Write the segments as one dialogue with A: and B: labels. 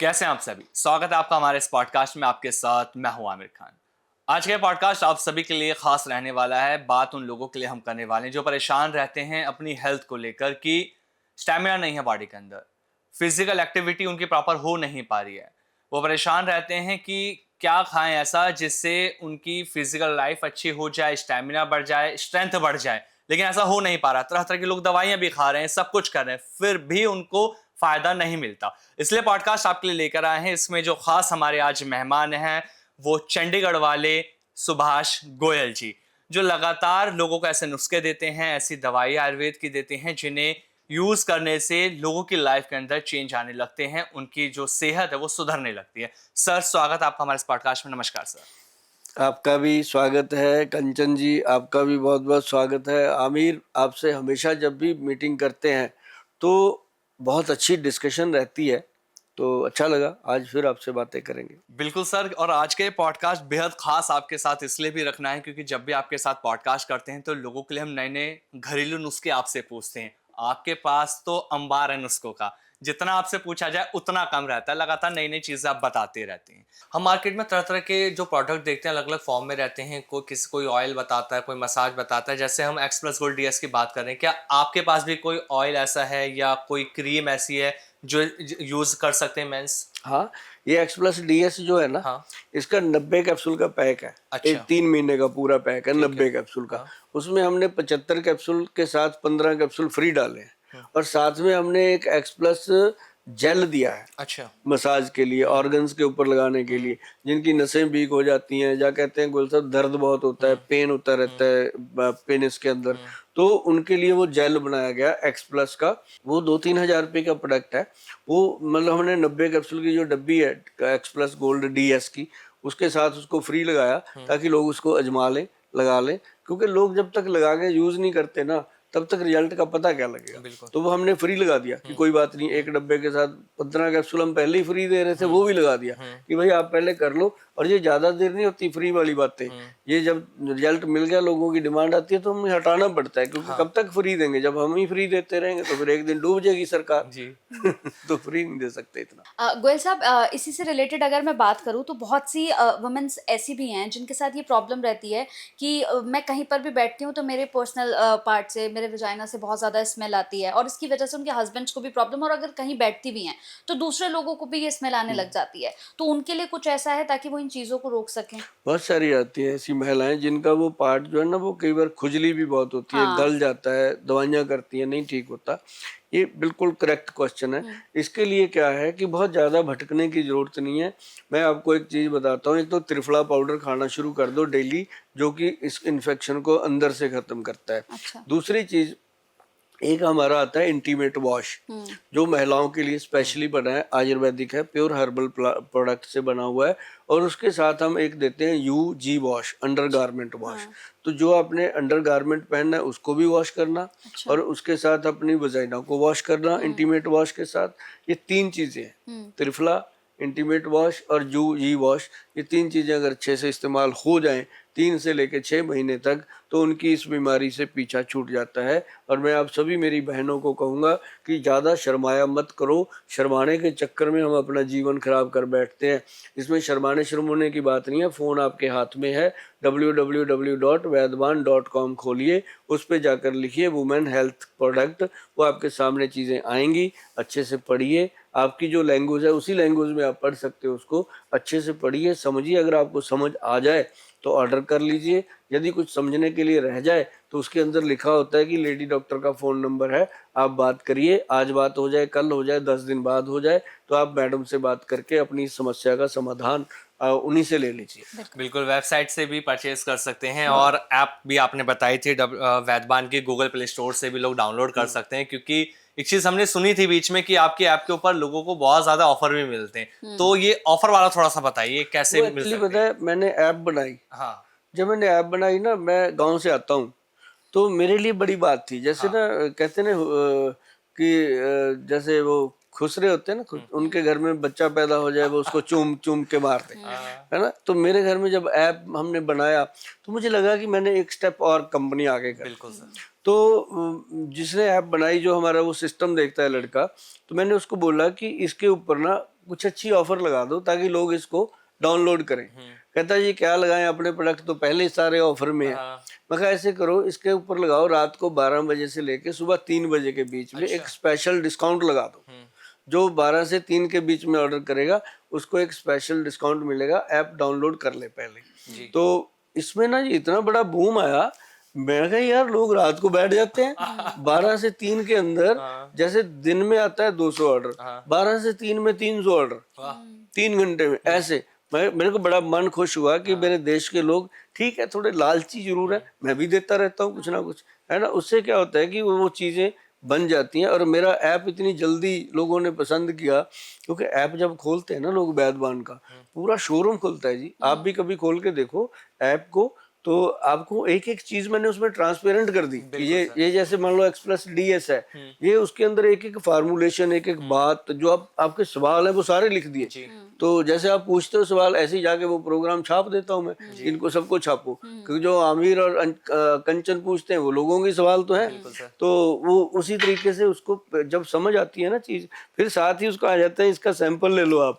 A: कैसे हैं आप सभी। स्वागत है आपका हमारे इस पॉडकास्ट में। आपके साथ मैं हूं आमिर खान। आज का पॉडकास्ट आप सभी के लिए खास रहने वाला है। बात उन लोगों के लिए हम करने वाले हैं जो परेशान रहते हैं अपनी हेल्थ को लेकर कि स्टैमिना नहीं है बॉडी के अंदर, फिजिकल एक्टिविटी उनकी प्रॉपर हो नहीं पा रही है। वो परेशान रहते हैं कि क्या खाएं ऐसा जिससे उनकी फिजिकल लाइफ अच्छी हो जाए, स्टैमिना बढ़ जाए, स्ट्रेंथ बढ़ जाए, लेकिन ऐसा हो नहीं पा रहा। तरह तरह के लोग दवाइयां भी खा रहे हैं, सब कुछ कर रहे हैं, फिर भी उनको फायदा नहीं मिलता। इसलिए पॉडकास्ट आपके लिए लेकर आए हैं। इसमें जो खास हमारे आज मेहमान हैं वो चंडीगढ़ वाले सुभाष गोयल जी, जो लगातार लोगों को ऐसे नुस्खे देते हैं, ऐसी दवाई आयुर्वेद की देते हैं जिन्हें यूज करने से लोगों की लाइफ के अंदर चेंज आने लगते हैं, उनकी जो सेहत है वो सुधरने लगती है। सर, स्वागत आपका हमारे इस पॉडकास्ट में। नमस्कार सर।
B: आपका भी स्वागत है कंचन जी, आपका भी बहुत बहुत स्वागत है। आमिर, आपसे हमेशा जब भी मीटिंग करते हैं तो बहुत अच्छी डिस्कशन रहती है, तो अच्छा लगा आज फिर आपसे बातें करेंगे।
A: बिल्कुल सर, और आज के पॉडकास्ट बेहद खास आपके साथ इसलिए भी रखना है क्योंकि जब भी आपके साथ पॉडकास्ट करते हैं तो लोगों के लिए हम नए नए घरेलू नुस्खे आपसे पूछते हैं। आपके पास तो अंबार है नुस्खों का, जितना आपसे पूछा जाए उतना कम रहता है। लगातार नई नई चीजें आप बताते रहते हैं। हम मार्केट में तरह तरह के जो प्रोडक्ट देखते हैं अलग अलग फॉर्म में रहते हैं। कोई ऑयल बताता है, कोई मसाज बताता है। जैसे हम एक्स प्लस गोल्ड डीएस की बात कर रहे हैं, क्या आपके पास भी कोई ऑयल ऐसा है या कोई क्रीम ऐसी है जो यूज कर सकते हैं मेंस?
B: हाँ, ये एक्स प्लस डी एस जो है ना,
A: हाँ।
B: इसका 90 कैप्सूल का पैक है।
A: अच्छा।
B: एक 3 महीने का पूरा पैक है,
A: ठीक
B: 90
A: है।
B: कैप्सूल का।
A: हाँ।
B: उसमें हमने 75 कैप्सूल के साथ 15 कैप्सूल फ्री डाले हैं, और साथ में हमने एक एक्स प्लस जेल दिया है
A: अच्छा।
B: मसाज के लिए, ऑर्गन्स के ऊपर लगाने के लिए। जिनकी नसें वीक हो जाती हैं, या कहते हैं गोल साहब दर्द बहुत होता है, पेन होता रहता है पेनिस के अंदर, तो उनके लिए वो जेल बनाया गया एक्स प्लस का। वो 2-3 हज़ार रुपये का प्रोडक्ट है। वो मतलब हमने 90 कैप्सूल की जो डब्बी है एक्स प्लस गोल्ड डीएस की, उसके साथ उसको फ्री लगाया ताकि लोग उसको अजमा लें, लगा लें। क्योंकि लोग जब तक लगा के यूज नहीं करते ना, तब तक रिजल्ट का पता क्या लगेगा।
A: बिल्कुल।
B: तो वो हमने फ्री लगा दिया कि कोई बात नहीं, एक डब्बे के साथ 15 कैप्सूल हम पहले ही फ्री दे रहे थे, वो भी लगा दिया कि भाई आप पहले कर लो। और ये ज्यादा देर नहीं होती फ्री वाली बातें। ये जब रिजल्ट मिल गया, लोगों की डिमांड आती है, तो हमें हटाना पड़ता है, क्योंकि कब तक फ्री देंगे। जब हम ही फ्री देते रहेंगे तो फिर एक दिन डूब जाएगी सरकार
A: जी।
B: तो फ्री नहीं दे सकते इतना।
C: गोयल साहब, इसी से रिलेटेड अगर मैं बात करूँ तो बहुत सी वुमेन्स ऐसी भी हैं जिनके साथ ये प्रॉब्लम रहती है कि मैं कहीं पर भी बैठती हूँ तो मेरे पर्सनल पार्ट से, मेरे वजाइना से बहुत ज़्यादा स्मेल आती है, और इसकी वजह से उनके हस्बैंड्स को भी प्रॉब्लम, और अगर कहीं बैठती भी हैं तो दूसरे लोगों को भी ये स्मेल आने लग जाती है। तो उनके लिए कुछ ऐसा है ताकि वो इन चीज़ों को रोक सकें?
B: बहुत सारी आती है ऐसी महिलाएं जिनका वो पार्ट जो है ना, वो कई बार खुजली भी बहुत होती है,
C: हाँ।
B: गल जाता है, दवाइयाँ करती है, नहीं ठीक होता। ये बिल्कुल करेक्ट क्वेश्चन है। इसके लिए क्या है कि बहुत ज़्यादा भटकने की ज़रूरत नहीं है। मैं आपको एक चीज़ बताता हूँ। एक तो त्रिफला पाउडर खाना शुरू कर दो डेली, जो कि इस इन्फेक्शन को अंदर से ख़त्म करता है।
C: अच्छा।
B: दूसरी चीज़, एक हमारा आता है इंटीमेट वॉश, जो महिलाओं के लिए स्पेशली बना है, आयुर्वेदिक है, प्योर हर्बल प्रोडक्ट से बना हुआ है। और उसके साथ हम एक देते हैं UG wash, under garment wash. तो जो आपने अंडर गारमेंट पहनना है उसको भी वॉश करना,
C: अच्छा।
B: और उसके साथ अपनी वजाइना को वॉश करना इंटीमेट वॉश के साथ। ये 3 चीजें हैं, त्रिफला, इंटीमेट वॉश और UG वॉश। ये 3 चीजें अगर अच्छे से इस्तेमाल हो जाएं 3 से लेकर 6 महीने तक, तो उनकी इस बीमारी से पीछा छूट जाता है। और मैं आप सभी मेरी बहनों को कहूँगा कि ज़्यादा शर्माया मत करो। शर्माने के चक्कर में हम अपना जीवन खराब कर बैठते हैं। इसमें शर्माने की बात नहीं है। फ़ोन आपके हाथ में है, www.vaidwan.com खोलिए, उस पर जाकर लिखिए वुमेन हेल्थ प्रोडक्ट। वो आपके सामने चीज़ें आएंगी, अच्छे से पढ़िए। आपकी जो लैंग्वेज है उसी लैंग्वेज में आप पढ़ सकते हो, उसको अच्छे से पढ़िए, समझिए। अगर आपको समझ आ जाए तो ऑर्डर कर लीजिए। यदि कुछ समझने के लिए रह जाए तो उसके अंदर लिखा होता है कि लेडी डॉक्टर का फ़ोन नंबर है, आप बात करिए। आज बात हो जाए, कल हो जाए, 10 दिन बाद हो जाए, तो आप मैडम से बात करके अपनी समस्या का समाधान उन्हीं से ले लीजिए।
A: बिल्कुल, वेबसाइट से भी परचेज कर सकते हैं और ऐप भी आपने बताई थी वैदवान की, गूगल प्ले स्टोर से भी लोग डाउनलोड कर सकते हैं। क्योंकि एक चीज़ हमने सुनी थी बीच में कि आपकी ऐप के ऊपर लोगों को बहुत ज़्यादा ऑफर भी मिलते हैं, तो ये ऑफर वाला थोड़ा सा बताइए कैसे
B: वो
A: मिल
B: एक्चुअली
A: सकते
B: पता
A: हैं?
B: है, मैंने ऐप बनाई।
A: हाँ।
B: जब मैंने ऐप बनाई ना, मैं गांव से आता हूँ, तो मेरे लिए बड़ी बात थी। जैसे
A: हाँ।
B: ना कहते ना कि जैसे वो खुसरे होते हैं ना, उनके घर में बच्चा पैदा हो जाए, वो उसको चूम चूम के मारते
A: हाँ।
B: है ना। तो मेरे घर में जब ऐप हमने बनाया तो मुझे लगा कि मैंने एक स्टेप और कंपनी आगे कर दी।
A: बिल्कुल सर।
B: तो जिसने ऐप बनाई, जो हमारा वो सिस्टम देखता है लड़का, तो मैंने उसको बोला कि इसके ऊपर ना कुछ अच्छी ऑफर लगा दो ताकि लोग इसको डाउनलोड करें। कहता है जी क्या लगाएं, अपने प्रोडक्ट तो पहले ही सारे ऑफर में है। मैं कहा ऐसे करो, इसके ऊपर लगाओ रात को 12 बजे से लेके सुबह 3 बजे के बीच में एक स्पेशल डिस्काउंट लगा दो। जो 12 से 3 के बीच में ऑर्डर करेगा उसको एक स्पेशल डिस्काउंट मिलेगा, ऐप डाउनलोड कर ले पहले। तो इसमें ना ये इतना बड़ा बूम आया, मैं कहा यार लोग रात को बैठ जाते हैं 12 से 3 के अंदर, जैसे दिन में आता है 200 ऑर्डर, 12 से 3 में 300 ऑर्डर 3 घंटे में। ऐसे मेरे को बड़ा मन खुश हुआ कि मेरे देश के लोग, ठीक है थोड़े लालची जरूर है, मैं भी देता रहता हूँ कुछ ना कुछ, है ना। उससे क्या होता है कि वो चीजें बन जाती हैं। और मेरा ऐप इतनी जल्दी लोगों ने पसंद किया, क्योंकि ऐप जब खोलते हैं ना लोग वैदवान का, पूरा शोरूम खुलता है जी। आप भी कभी खोल के देखो ऐप को, तो आपको एक एक चीज मैंने उसमें ट्रांसपेरेंट कर दी कि ये जैसे मान लो एक्सप्रेस डीएस है, ये उसके अंदर एक एक फार्मूलेशन, एक एक बात, जो आपके सवाल है वो सारे लिख दिए। तो जैसे आप पूछते हो सवाल, ऐसे ही जाके वो प्रोग्राम छाप देता हूँ मैं, इनको सबको छापो, क्योंकि जो आमिर और कंचन पूछते हैं वो लोगों के सवाल तो है। तो वो उसी तरीके से उसको जब समझ आती है ना चीज, फिर साथ ही उसको आ जाता है इसका सैंपल ले लो आप।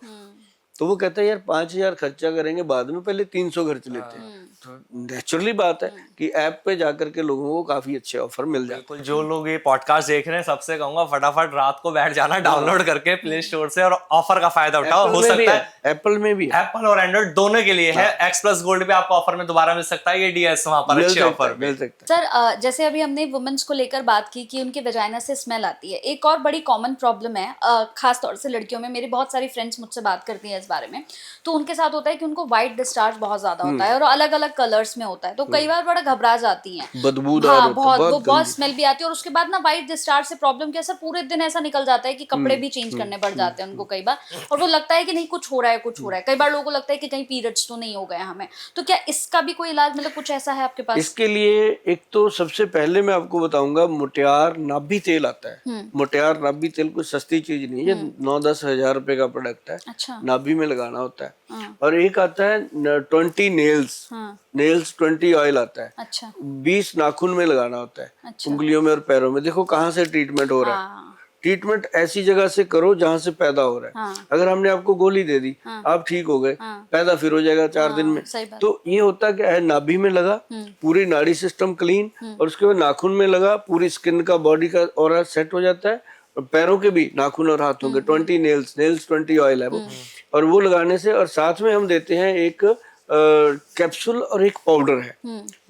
B: तो वो कहता है यार 5,000 खर्चा करेंगे बाद में, पहले 300 खर्च लेते हैं। तो नेचुरली बात है कि ऐप पे जाकर के लोगों को काफी अच्छे ऑफर मिल जाते हैं।
A: बिल्कुल, जो लोग ये पॉडकास्ट देख रहे हैं सबसे कहूंगा फटाफट रात को बैठ जाना, डाउनलोड करके प्ले स्टोर से, और ऑफर का फायदा उठाओ। हो सकता है
B: एप्पल में भी,
A: एप्पल और एंड्रॉइड दोनों के लिए है। एक्स प्लस गोल्ड पे आपको ऑफर में दोबारा मिल सकता है, ये डीएस वहां पर अच्छे ऑफर
B: मिल सकता है।
C: सर जैसे अभी हमने वुमेन्स को लेकर बात की कि उनके वेजाइना से स्मेल आती है, एक और बड़ी कॉमन प्रॉब्लम है खास तौर से लड़कियों में। मेरी बहुत सारी फ्रेंड्स मुझसे बात करती हैं इस बारे में, तो उनके साथ होता है कि उनको व्हाइट डिस्चार्ज बहुत ज्यादा होता है और अलग अलग कलर्स में होता है, तो कई बार बड़ा घबरा जाती हैं,
B: बदबूदार
C: हाँ,
B: होता है,
C: बहुत स्मेल भी आती है। और उसके बाद ना व्हाइट डिस्चार्ज से प्रॉब्लम क्या, सर पूरे दिन ऐसा निकल जाता है कि कपड़े भी चेंज करने पड़ जाते हैं उनको कई बार, और वो लगता है कि नहीं कुछ हो रहा है, कुछ हो रहा है। कई बार लोगों को लगता है कि कहीं पीरियड्स तो नहीं हो गए हमें, तो क्या इसका भी कोई इलाज, मतलब कुछ ऐसा है आपके पास?
B: इसके लिए एक तो सबसे पहले मैं आपको बताऊंगा, मुटियार नाभि तेल आता है। मुटियार नाभि तेल कोई सस्ती चीज नहीं है, 9-10 हजार रुपए का प्रोडक्ट है।
C: अच्छा।
B: नाभि में लगाना होता है। और एक आता है 20 नेल्स 20 ऑयल आता है।
C: अच्छा।
B: 20 नाखून में लगाना होता है।
C: अच्छा।
B: उंगलियों में और पैरों में। देखो कहाँ से ट्रीटमेंट हो रहा है। ट्रीटमेंट ऐसी जगह से करो जहाँ से पैदा हो रहा है। अगर हमने आपको गोली दे दी, आप ठीक हो गए, पैदा फिर हो जाएगा 4 दिन में। तो ये होता क्या है, नाभि में लगा, पूरी नाड़ी सिस्टम क्लीन, और उसके बाद नाखून में लगा, पूरी स्किन का, बॉडी का ऑरा सेट हो जाता है। और पैरों के भी, नाखून और हाथों के 20 नेल्स 20 ऑयल है वो। और वो लगाने से, और साथ में हम देते हैं एक कैप्सूल और एक पाउडर है,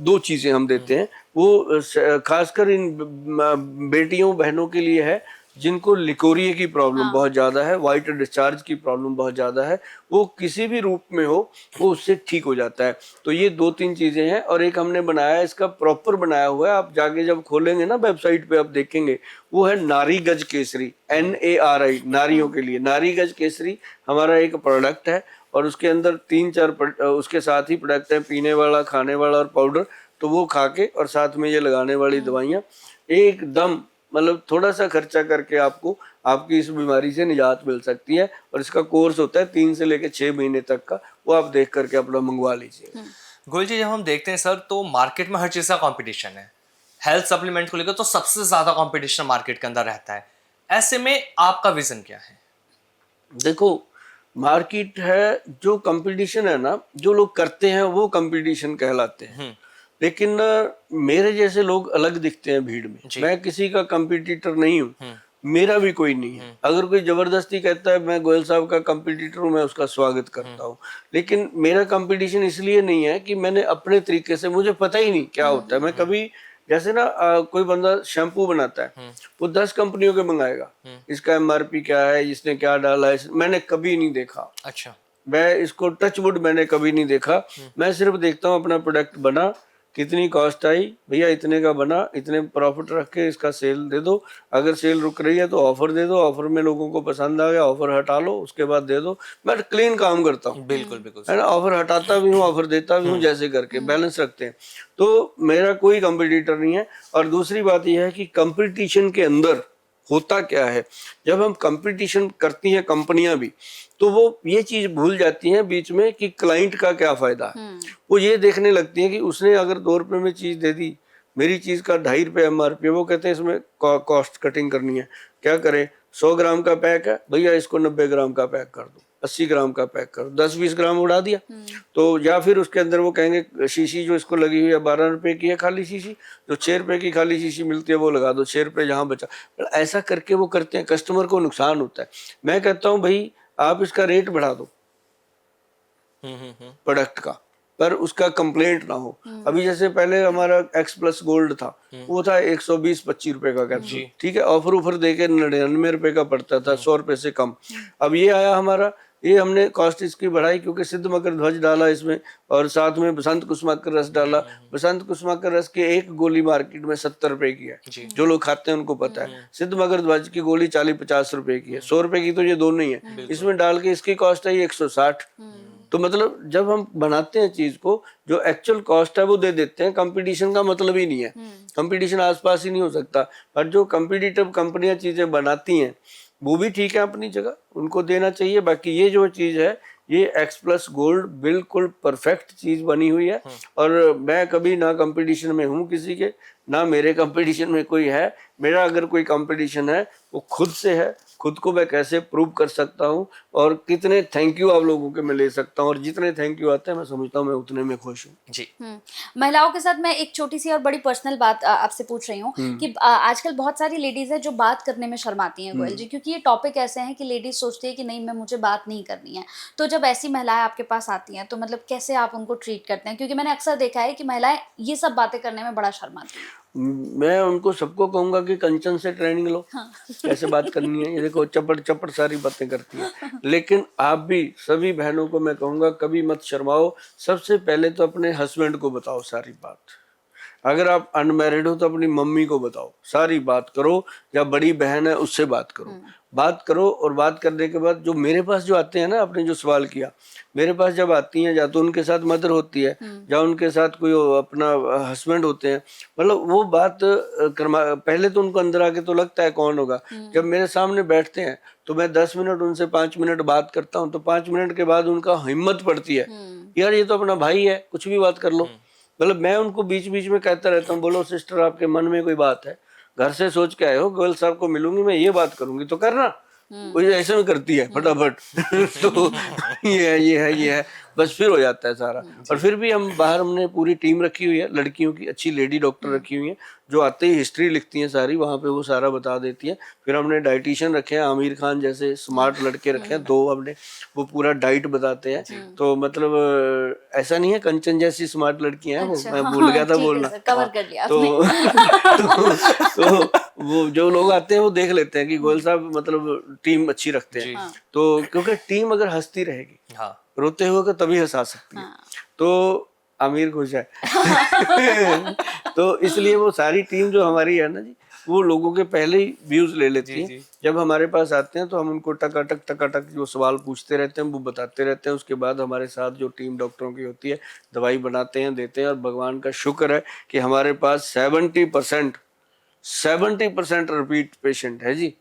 B: 2 चीजें हम देते हैं। वो खासकर इन बेटियों बहनों के लिए है जिनको लिकोरिया की प्रॉब्लम बहुत ज्यादा है, व्हाइट डिस्चार्ज की प्रॉब्लम बहुत ज्यादा है, वो किसी भी रूप में हो वो उससे ठीक हो जाता है। तो ये 2-3 चीजें हैं। और एक हमने बनाया, इसका प्रॉपर बनाया हुआ है, आप जाके जब खोलेंगे ना वेबसाइट पे आप देखेंगे, वो है नारी गज केसरी, NARI, नारियों के लिए। नारी गज केसरी हमारा एक प्रोडक्ट है, और उसके अंदर 3-4 उसके साथ ही प्रोडक्ट है, पीने वाला, खाने वाला और पाउडर। तो वो खा के और साथ में ये लगाने वाली दवाइयाँ, एकदम मतलब थोड़ा सा खर्चा करके आपको आपकी इस बीमारी से निजात मिल सकती है। और इसका कोर्स होता है 3 से लेकर 6 महीने तक का, वो आप देख करके अपना मंगवा लीजिए।
A: गोयल जी, जब हम देखते हैं सर, तो मार्केट में हर चीज का कंपटीशन है। हेल्थ सप्लीमेंट को लेकर तो सबसे ज्यादा कंपटीशन मार्केट के अंदर रहता है। ऐसे में आपका विजन क्या है?
B: देखो मार्केट है, जो कंपटीशन है ना, जो लोग करते हैं वो कंपटीशन कहलाते हैं। लेकिन मेरे जैसे लोग अलग दिखते हैं भीड़ में। मैं किसी का कंपटीटर नहीं हूँ, मेरा भी कोई नहीं है। अगर कोई जबरदस्ती कहता है मैं गोयल साहब का कंपटीटर हूँ, मैं उसका स्वागत करता हूँ। लेकिन मेरा कंपटीशन इसलिए नहीं है कि मैंने अपने तरीके से, मुझे पता ही नहीं क्या होता है। मैं कभी, जैसे ना कोई बंदा शैम्पू बनाता है, वो 10 कंपनियों के मंगाएगा, इसका MRP क्या है, इसने क्या डाला है, मैंने कभी नहीं देखा।
A: अच्छा।
B: मैं इसको टचवुड मैंने कभी नहीं देखा। मैं सिर्फ देखता हूँ अपना प्रोडक्ट बना, कितनी कॉस्ट आई, भैया इतने का बना, इतने प्रॉफिट रख के इसका सेल दे दो। अगर सेल रुक रही है तो ऑफर दे दो, ऑफर में लोगों को पसंद आ गया ऑफर हटा लो, उसके बाद दे दो। मैं क्लीन काम करता हूँ।
A: बिल्कुल बिल्कुल,
B: है ना, ऑफर हटाता भी हूँ, ऑफर देता भी हूँ, जैसे करके बैलेंस रखते हैं। तो मेरा कोई कंपटीटर नहीं है। और दूसरी बात यह है कि कंपटीशन के अंदर होता क्या है, जब हम कंपटीशन करती हैं कंपनियां भी, तो वो ये चीज भूल जाती हैं बीच में कि क्लाइंट का क्या फायदा है। वो ये देखने लगती हैं कि उसने अगर 2 रुपए में चीज दे दी, मेरी चीज का 2.5 रुपए MRP है, वो कहते हैं इसमें कॉस्ट कटिंग करनी है, क्या करें, 100 ग्राम का पैक है भैया, इसको 90 ग्राम का पैक कर दो, 80 ग्राम का पैक कर दो, 10-20 ग्राम उड़ा दिया। तो या फिर उसके अंदर वो कहेंगे शीशी जो इसको लगी हुई है 12 रुपए की है खाली शीशी, जो 6 रुपए की खाली शीशी मिलती है वो लगा दो, 6 रुपए जहाँ बचा। ऐसा करके वो करते हैं, कस्टमर को नुकसान होता है। मैं कहता हूँ भाई आप इसका रेट बढ़ा दो प्रोडक्ट का, पर उसका कंप्लेंट ना हो। अभी जैसे पहले हमारा एक्स प्लस गोल्ड था, वो था 120-25 रुपए का कैप्सूल, ठीक है, ऑफर ऑफर देके 99 रुपए का पड़ता था, 100 रुपए से कम। अब ये आया हमारा, ये हमने कॉस्ट इसकी बढ़ाई क्योंकि सिद्ध मकर ध्वज डाला इसमें, और साथ में बसंत कुसुमाकर रस डाला। बसंत कुसुमाकर रस की एक गोली मार्केट में 70 रुपए की है, जो लोग खाते हैं उनको पता है। सिद्ध मकर ध्वज की गोली 40-50 रुपए की है, 100 रुपए की तो ये दोनों ही है। इसमें डाल के इसकी कॉस्ट है 160। तो मतलब जब हम बनाते हैं चीज को, जो एक्चुअल कॉस्ट है वो दे देते हैं। कंपटीशन का मतलब ही नहीं है, कंपटीशन आसपास ही नहीं हो सकता। पर जो कंपटीटिव कंपनियां चीजें बनाती हैं वो भी ठीक है अपनी जगह, उनको देना चाहिए। बाकी ये जो चीज है, ये एक्स प्लस गोल्ड बिल्कुल परफेक्ट चीज बनी हुई है। और मैं कभी ना कंपटीशन में हूँ किसी के, ना मेरे कंपटीशन में कोई है। मेरा अगर कोई कंपटीशन है वो खुद से है, खुद को मैं कैसे प्रूव कर सकता हूँ और कितने थैंक यू आप लोगों के मैं ले सकता हूँ, और जितने थैंक यू आते हैं मैं समझता हूँ मैं उतने में खुश हूँ
A: जी।
C: महिलाओं के साथ मैं एक छोटी सी और बड़ी पर्सनल बात आपसे पूछ रही हूँ कि आजकल बहुत सारी लेडीज है जो बात करने में शर्माती हैं गोयल जी, क्योंकि ये टॉपिक ऐसे हैं कि लेडीज सोचती है कि नहीं मैं मुझे बात नहीं करनी है। तो जब ऐसी महिलाएं आपके पास आती हैं तो मतलब कैसे आप उनको ट्रीट करते हैं? क्योंकि मैंने अक्सर देखा है कि महिलाएं ये सब बातें करने में बड़ा शर्माती हैं।
B: मैं उनको सबको कहूंगा कि कंचन से ट्रेनिंग लो, कैसे बात करनी है। ये देखो चपड़ चपड़ सारी बातें करती है, लेकिन आप भी सभी बहनों को मैं कहूंगा कभी मत शर्माओ। सबसे पहले तो अपने हस्बैंड को बताओ सारी बात। अगर आप अनमैरिड हो तो अपनी मम्मी को बताओ, सारी बात करो, या बड़ी बहन है उससे बात करो। बात करो, और बात करने के बाद जो मेरे पास जो आते हैं ना, आपने जो सवाल किया, मेरे पास जब आती हैं, या तो उनके साथ मदर होती है या उनके साथ कोई अपना हस्बैंड होते हैं, मतलब वो बात पहले तो उनको अंदर आके तो लगता है कौन होगा। जब मेरे सामने बैठते हैं तो मैं 10 मिनट उनसे 5 मिनट बात करता हूँ, तो 5 मिनट के बाद उनका हिम्मत पड़ती है, यार ये तो अपना भाई है, कुछ भी बात कर लो। मतलब मैं उनको बीच बीच में कहता रहता हूँ, बोलो सिस्टर आपके मन में कोई बात है, घर से सोच के आए हो गोयल साहब को मिलूंगी मैं, ये बात करूंगी तो करना। वो ऐसे में करती है फटाफट तो ये है बस, फिर हो जाता है सारा। और फिर भी हम बाहर, हमने पूरी टीम रखी हुई है लड़कियों की, अच्छी लेडी डॉक्टर रखी हुई है, जो आते ही हिस्ट्री लिखती हैं सारी, वहाँ पे वो सारा बता देती है। फिर हमने डाइटिशियन रखे हैं, आमिर खान जैसे स्मार्ट लड़के रखे हैं 2 हमने, वो पूरा डाइट बताते हैं। तो मतलब ऐसा नहीं है कंचन जैसी स्मार्ट लड़कियां हैं, वो मैं भूल गया था बोलना,
C: कवर कर लिया
B: तो वो जो लोग आते हैं वो देख लेते हैं कि गोयल साहब मतलब टीम अच्छी रखते हैं। तो क्योंकि टीम अगर हंसती रहेगी, रोते हुए को तभी हंसा सकती है। तो आमिर खुश है तो इसलिए वो सारी टीम जो हमारी है ना जी, वो लोगों के पहले ही व्यूज ले लेती है। जब हमारे पास आते हैं तो हम उनको टकाटक जो सवाल पूछते रहते हैं वो बताते रहते हैं। उसके बाद हमारे साथ जो टीम डॉक्टरों की होती है, दवाई बनाते हैं, देते हैं। और भगवान का शुक्र है कि हमारे पास 70% रिपीट पेशेंट है जी।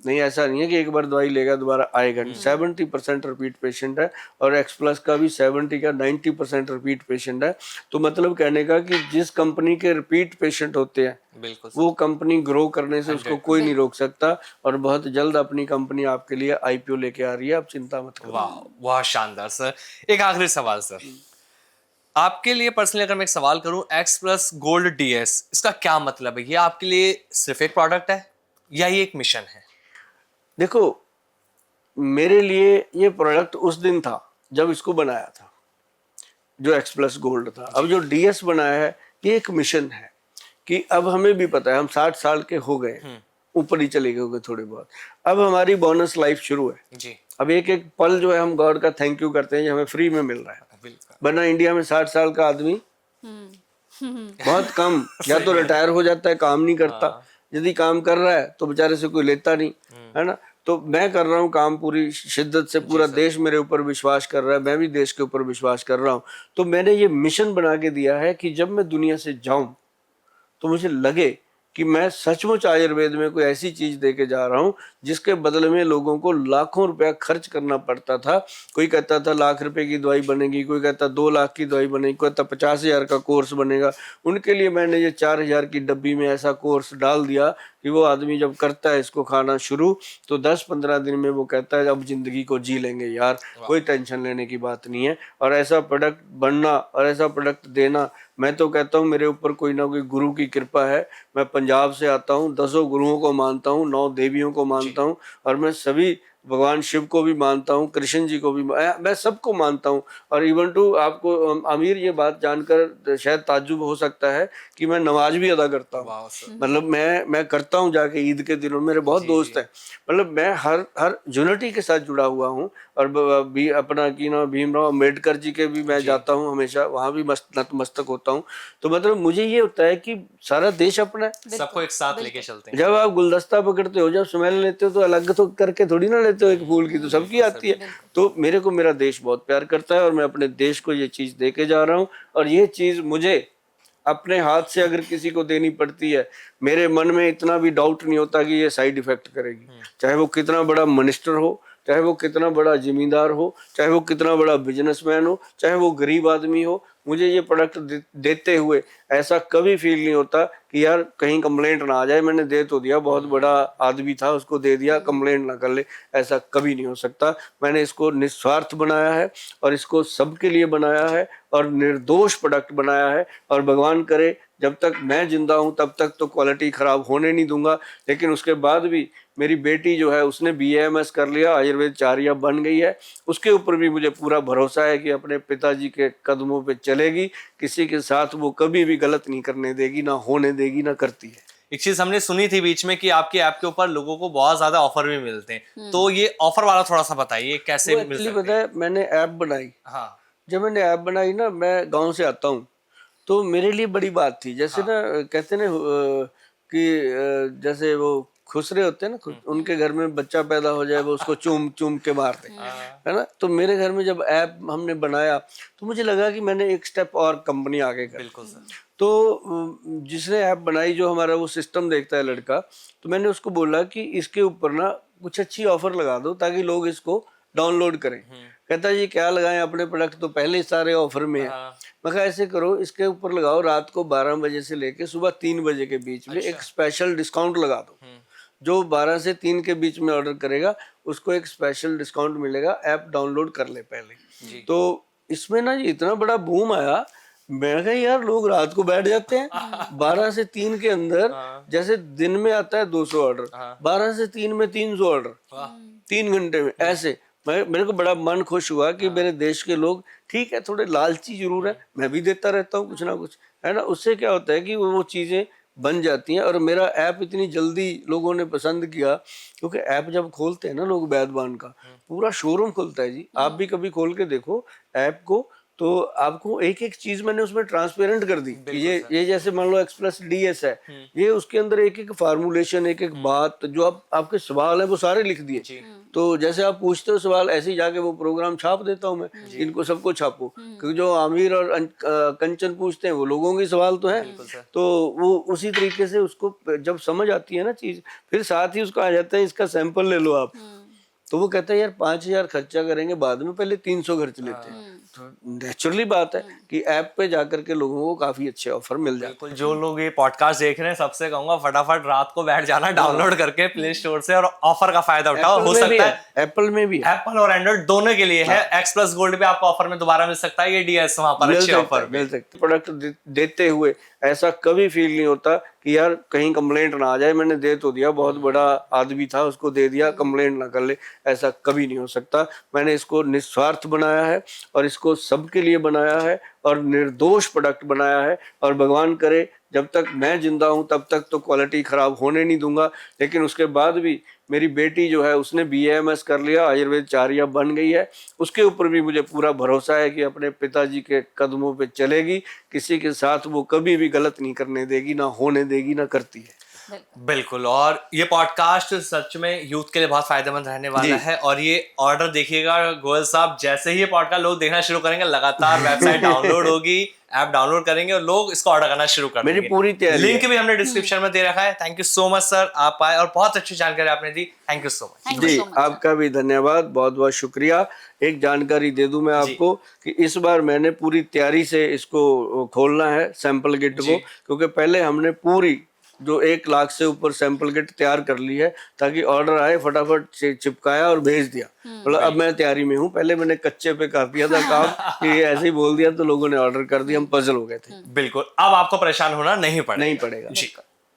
B: नहीं ऐसा नहीं है कि एक बार दवाई लेगा दोबारा आएगा नहीं, 70% रिपीट पेशेंट है। और एक्स प्लस का भी 70 का 90% रिपीट पेशेंट है। तो मतलब कहने का कि जिस कंपनी के रिपीट पेशेंट होते हैं, बिल्कुल वो कंपनी ग्रो करने से उसको कोई नहीं रोक सकता। और बहुत जल्द अपनी कंपनी आपके लिए IPO लेके आ रही है, आप चिंता मत करो।
A: वाह, बहुत शानदार सर। एक आखिरी सवाल सर, आपके लिए पर्सनली अगर मैं एक सवाल करूं, एक्स प्लस गोल्ड DS, इसका क्या मतलब है? ये आपके लिए सिर्फ एक प्रोडक्ट है या ये एक मिशन है?
B: देखो, मेरे लिए ये प्रोडक्ट उस दिन था जब इसको बनाया था, जो एक्स प्लस गोल्ड था। अब जो DS बनाया है, ये एक मिशन है कि अब हमें भी पता है हम 60 साल के हो गए, ऊपर ही चले गए थोड़े बहुत। अब हमारी बोनस लाइफ शुरू है जी। अब एक एक पल जो है हम गॉड का थैंक यू करते हैं, ये हमें फ्री में मिल रहा है। वरना इंडिया में 60 साल का आदमी बहुत कम, या तो रिटायर हो जाता है, काम नहीं करता। यदि काम कर रहा है तो बेचारे से कोई लेता नहीं, है ना। तो मैं कर रहा हूँ काम पूरी शिद्दत से, पूरा देश मेरे ऊपर विश्वास कर रहा है, मैं भी देश के ऊपर विश्वास कर रहा हूँ। तो मैंने ये मिशन बना के दिया है कि जब मैं दुनिया से जाऊं तो मुझे लगे कि मैं सचमुच आयुर्वेद में कोई ऐसी चीज दे के जा रहा हूँ जिसके बदले में लोगों को लाखों रुपया खर्च करना पड़ता था। कोई कहता था लाख रुपए की दवाई बनेगी, कोई कहता 2 लाख की दवाई बनेगी, कोई कहता 50,000 का कोर्स बनेगा। उनके लिए मैंने ये 4,000 की डब्बी में ऐसा कोर्स डाल दिया कि वो आदमी जब करता है इसको खाना शुरू तो 10-15 दिन में वो कहता है अब जिंदगी को जी लेंगे यार, कोई टेंशन लेने की बात नहीं है। और ऐसा प्रोडक्ट बनना और ऐसा प्रोडक्ट देना, मैं तो कहता हूँ मेरे ऊपर कोई ना कोई गुरु की कृपा है। मैं पंजाब से आता हूँ, 10 गुरुओं को मानता हूँ, 9 देवियों को मानता हूँ और मैं सभी भगवान शिव को भी मानता हूँ, कृष्ण जी को भी, मैं सबको मानता हूँ। और इवन टू आपको आमिर ये बात जानकर शायद ताज्जुब हो सकता है कि मैं नमाज भी अदा करता हूँ।
A: वाह सर।
B: मतलब मैं करता हूँ जाके ईद के दिनों, मेरे बहुत दोस्त हैं। मतलब मैं हर यूनिटी के साथ जुड़ा हुआ हूँ। और भी अपना की ना भीमराव अम्बेडकर जी के भी मैं जाता हूँ हमेशा, वहाँ भी नतमस्तक होता हूँ। तो मतलब मुझे ये होता है कि सारा देश अपना है।
A: सबको एक साथ लेके चलते हैं।
B: जब आप गुलदस्ता पकड़ते हो, जब स्मेल लेते हो तो अलग तो करके थोड़ी ना लेते हो, एक फूल की तो सबकी आती है। तो मेरे को मेरा देश बहुत प्यार करता है और मैं अपने देश को ये चीज दे के जा रहा हूँ। और ये चीज मुझे अपने हाथ से अगर किसी को देनी पड़ती है, मेरे मन में इतना भी डाउट नहीं होता कि ये साइड इफेक्ट करेगी। चाहे वो कितना बड़ा मिनिस्टर हो, चाहे वो कितना बड़ा जिम्मेदार हो, चाहे वो कितना बड़ा बिजनेसमैन हो, चाहे वो गरीब आदमी हो, मुझे ये प्रोडक्ट देते हुए ऐसा कभी फील नहीं होता कि यार कहीं कंप्लेंट ना आ जाए, मैंने दे तो दिया, बहुत बड़ा आदमी था उसको दे दिया, कंप्लेंट ना कर ले। ऐसा कभी नहीं हो सकता। मैंने इसको निस्वार्थ बनाया है और इसको सबके लिए बनाया है और निर्दोष प्रोडक्ट बनाया है। और भगवान करे जब तक मैं जिंदा हूं तब तक तो क्वालिटी खराब होने नहीं दूंगा। लेकिन उसके बाद भी मेरी बेटी जो है उसने BAMS कर लिया, आयुर्वेदाचार्य बन गई है, उसके ऊपर भी मुझे पूरा भरोसा है कि अपने पिताजी के कदमों पे चलेगी, किसी के साथ वो कभी भी गलत नहीं करने देगी, ना होने देगी, ना करती है।
A: एक चीज हमने सुनी थी बीच में कि आपकी ऐप के ऊपर लोगों को बहुत ज्यादा ऑफर भी मिलते हैं, तो ये ऑफर वाला थोड़ा सा बताइए कैसे
B: वो
A: मिल
B: एक्चुअली
A: सकते
B: पता
A: हैं?
B: है, मैंने ऐप बनाई,
A: हाँ
B: जब मैंने ऐप बनाई ना, मैं गांव से आता हूँ, तो मेरे लिए बड़ी बात थी। जैसे ना कहते ना कि जैसे वो खुसरे होते हैं ना, उनके घर में बच्चा पैदा हो जाए वो उसको चूम चूम के मारते हैं, है ना। तो मेरे घर में जब ऐप हमने बनाया तो मुझे लगा कि मैंने एक स्टेप और कंपनी आगे कर।
A: बिल्कुल सर।
B: तो जिसने ऐप बनाई, जो हमारा वो सिस्टम देखता है लड़का, तो मैंने उसको बोला कि इसके ऊपर ना कुछ अच्छी ऑफर लगा दो ताकि लोग इसको डाउनलोड करें। कहता है ये क्या लगाएं, अपने प्रोडक्ट तो पहले ही सारे ऑफर में है। मैं कहा ऐसे करो, इसके ऊपर लगाओ रात को 12 बजे से लेके सुबह 3 बजे के बीच में एक स्पेशल डिस्काउंट लगा दो। जो 12 से 3 के बीच में ऑर्डर करेगा उसको एक स्पेशल डिस्काउंट मिलेगा, ऐप डाउनलोड कर ले पहले। तो इसमें ना ये इतना बड़ा बूम आया, मैं कहा यार लोग रात को बैठ जाते हैं 12 से 3 के अंदर, जैसे दिन में आता है 200 ऑर्डर, 12 से 3 में 300 ऑर्डर 3 घंटे में। ऐसे मेरे को बड़ा मन खुश हुआ कि मेरे देश के लोग, ठीक है थोड़े लालची जरूर है, मैं भी देता रहता हूँ कुछ ना कुछ, है ना। उससे क्या होता है कि वो चीजें बन जाती हैं। और मेरा ऐप इतनी जल्दी लोगों ने पसंद किया, क्योंकि ऐप जब खोलते हैं ना लोग, वैद्यवान का पूरा शोरूम खुलता है जी। आप भी कभी खोल के देखो ऐप को, तो आपको एक एक चीज मैंने उसमें ट्रांसपेरेंट कर दी कि ये जैसे मान लो एक्सप्रेस DS है, ये उसके अंदर एक एक फार्मूलेशन, एक एक बात, जो आपके सवाल है वो सारे लिख दिए। तो जैसे आप पूछते हो सवाल, ऐसे ही जाके वो प्रोग्राम छाप देता हूँ मैं, इनको सबको छापो, क्योंकि जो आमिर और कंचन पूछते हैं वो लोगों के सवाल तो हैं। तो वो उसी तरीके से उसको जब समझ आती है ना चीज, फिर साथ ही उसको आ जाता है इसका सैंपल ले लो आप। तो वो कहता है यार 5,000 खर्चा करेंगे बाद में, पहले 300 खर्च लेते हैं। तो नेचुरली बात है कि ऐप पे जाकर के लोगों को काफी अच्छे ऑफर मिल जाते हैं।
A: बिल्कुल, जो लोग ये पॉडकास्ट देख रहे हैं सबसे कहूंगा फटाफट रात को बैठ जाना डाउनलोड करके प्ले स्टोर से और ऑफर का फायदा उठाओ। हो सकता है
B: एप्पल में भी,
A: एप्पल और एंड्रॉइड दोनों के लिए है। X प्लस गोल्ड पे आपको ऑफर में दोबारा मिल सकता है, ये DS वहां पर अच्छे ऑफर
B: मिल सकते। प्रोडक्ट देते हुए ऐसा कभी फील नहीं होता कि यार कहीं कंप्लेंट ना आ जाए, मैंने दे तो दिया, बहुत बड़ा आदमी था उसको दे दिया, कंप्लेंट ना कर ले। ऐसा कभी नहीं हो सकता। मैंने इसको निस्वार्थ बनाया है और इसको सबके लिए बनाया है और निर्दोष प्रोडक्ट बनाया है। और भगवान करे जब तक मैं जिंदा हूं तब तक तो क्वालिटी खराब होने नहीं दूंगा। लेकिन उसके बाद भी मेरी बेटी जो है उसने BAMS कर लिया, आयुर्वेदाचार्य बन गई है, उसके ऊपर भी मुझे पूरा भरोसा है कि अपने पिताजी के कदमों पे चलेगी, किसी के साथ वो कभी भी गलत नहीं करने देगी, ना होने देगी, ना करती है।
A: बिल्कुल। और ये पॉडकास्ट सच में यूथ के लिए बहुत फायदेमंद रहने वाला है। और ये ऑर्डर देखिएगा गोयल साहब, जैसे ही ये पॉडकास्ट लोग देखना शुरू करेंगे लगातार वेबसाइट डाउनलोड होगी, ऐप डाउनलोड करेंगे और लोग इसको ऑर्डर करना शुरू कर
B: मेरी
A: देंगे।
B: पूरी तैयारी
A: लिंक
B: है।
A: भी हमने डिस्क्रिप्शन में दे रखा है। Thank you so much sir, आप आए और बहुत अच्छी जानकारी आपने दी। Thank you so much.
C: Thank you
B: ji,
C: so much.
B: आपका भी धन्यवाद, बहुत बहुत शुक्रिया। एक जानकारी दे दूं मैं आपको कि इस बार मैंने पूरी तैयारी से इसको खोलना है सैंपल किट को, क्योंकि पहले हमने पूरी जो 1 लाख से ऊपर सैंपल किट तैयार कर ली है ताकि ऑर्डर आए फटाफट चिपकाया और भेज दिया। मतलब अब मैं तैयारी में हूँ, पहले मैंने कच्चे पे कर दिया था काम कि ऐसे ही बोल दिया तो लोगों ने ऑर्डर कर दिया, हम पजल हो गए थे।
A: बिल्कुल, अब आपको परेशान होना नहीं पड़ेगा।
B: नहीं पड़ेगा।
A: जी।